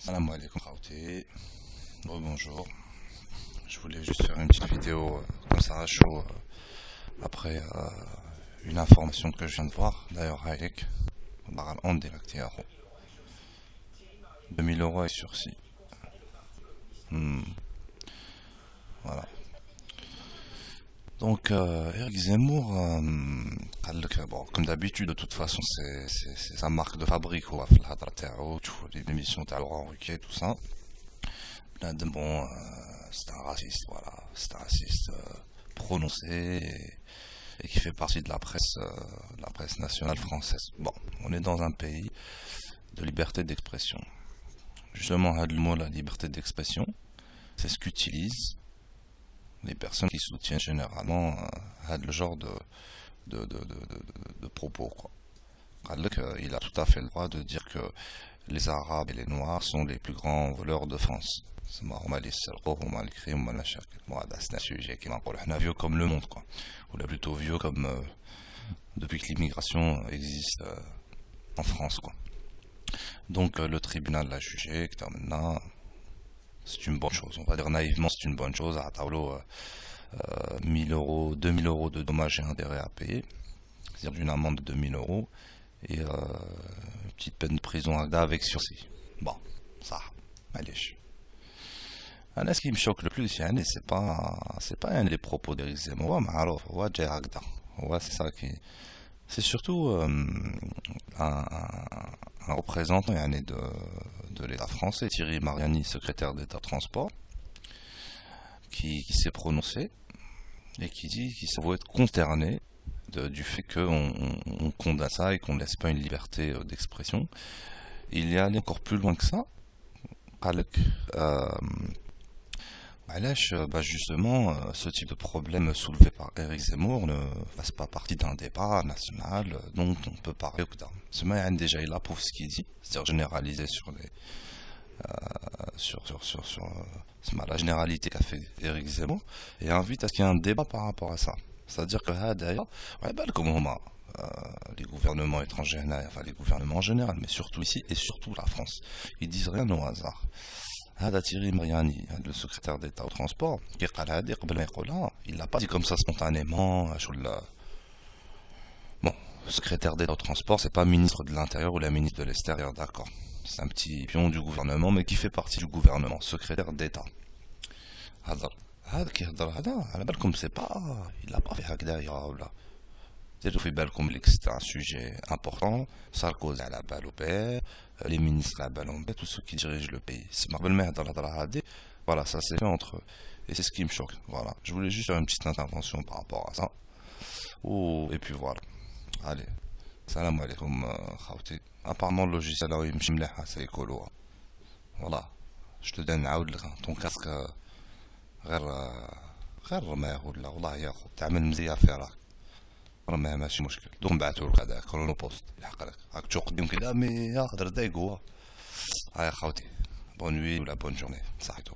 Salam alaikum khawti. Bonjour. Je voulais juste faire une petite vidéo comme ça à chaud après une information que je viens de voir. D'ailleurs, Hayek, en direct hier. 2000 € et sursis. Voilà. Donc, Eric Zemmour, bon, comme d'habitude, de toute façon, c'est sa marque de fabrique. Ou les émissions de Laurent Ruquier, tout ça. Là, bon, c'est un raciste, voilà. C'est un raciste prononcé et qui fait partie de la presse nationale française. Bon, on est dans un pays de liberté d'expression. Justement, le mot, la liberté d'expression, c'est ce qu'utilisent les personnes qui soutiennent généralement le genre de propos, quoi. Il a tout à fait le droit de dire que les Arabes et les Noirs sont les plus grands voleurs de France. C'est un sujet qui est vieux comme le monde, quoi. Ou là plutôt vieux comme depuis que l'immigration existe en France, quoi. Donc le tribunal l'a jugé, que maintenant c'est une bonne chose. On va dire naïvement c'est une bonne chose. À tableau 1000 euros, 2000 € de dommages et intérêts à payer, c'est-à-dire d'une amende de 2000 € et une petite peine de prison avec sursis. Bon, ça, allez. Là, ce qui me choque le plus, c'est pas les propos d'Éric Zemmour, mais alors, ouais, c'est ça qui, c'est surtout un représentant de l'État français, Thierry Mariani, secrétaire d'État Transport, qui s'est prononcé et qui dit qu'il se voit être consterné du fait qu'on condamne ça et qu'on ne laisse pas une liberté d'expression. Il est allé encore plus loin que ça. Justement, ce type de problème soulevé par Eric Zemmour ne fasse pas partie d'un débat national dont on peut parler. Ce mec déjà il approuve ce qu'il dit, c'est-à-dire généraliser la généralité qu'a fait Eric Zemmour, et invite à ce qu'il y ait un débat par rapport à ça. C'est-à-dire que d'ailleurs, comme les gouvernements étrangers, enfin les gouvernements en général, mais surtout ici et surtout la France, ils disent rien au hasard. Thierry Mariani, le secrétaire d'État au transport, il l'a pas dit comme ça spontanément. Bon, secrétaire d'État au transport, c'est pas ministre de l'Intérieur ou la ministre de l'Extérieur, d'accord. C'est un petit pion du gouvernement, mais qui fait partie du gouvernement, secrétaire d'État. Comme c'est pas, il l'a pas fait هكذا ولا. في بالكم que c'est un sujet important. Sarkozy à la balle au père, les ministres à la balle au père, tous ceux qui dirigent le pays. C'est Marvel Meh dans la. Voilà, ça s'est fait entre eux. Et c'est ce qui me choque. Voilà. Je voulais juste faire une petite intervention par rapport à ça. Oh, et puis voilà. Allez. Salam alaikum, khawti. Apparemment, le logiciel là, il me chimle, c'est écolo. Voilà. Je te donne ton casque. غير ما ولا والله ياخذ تعمل مزيان في راك. راه ماشي مشكل دوك نبعثولك هذاك كرونو بوست يحق لك راك تشوف قدام كذا مي ياخذ ردايق هو. هاي خوتي بون نوي ولا بون جورني صحيتو.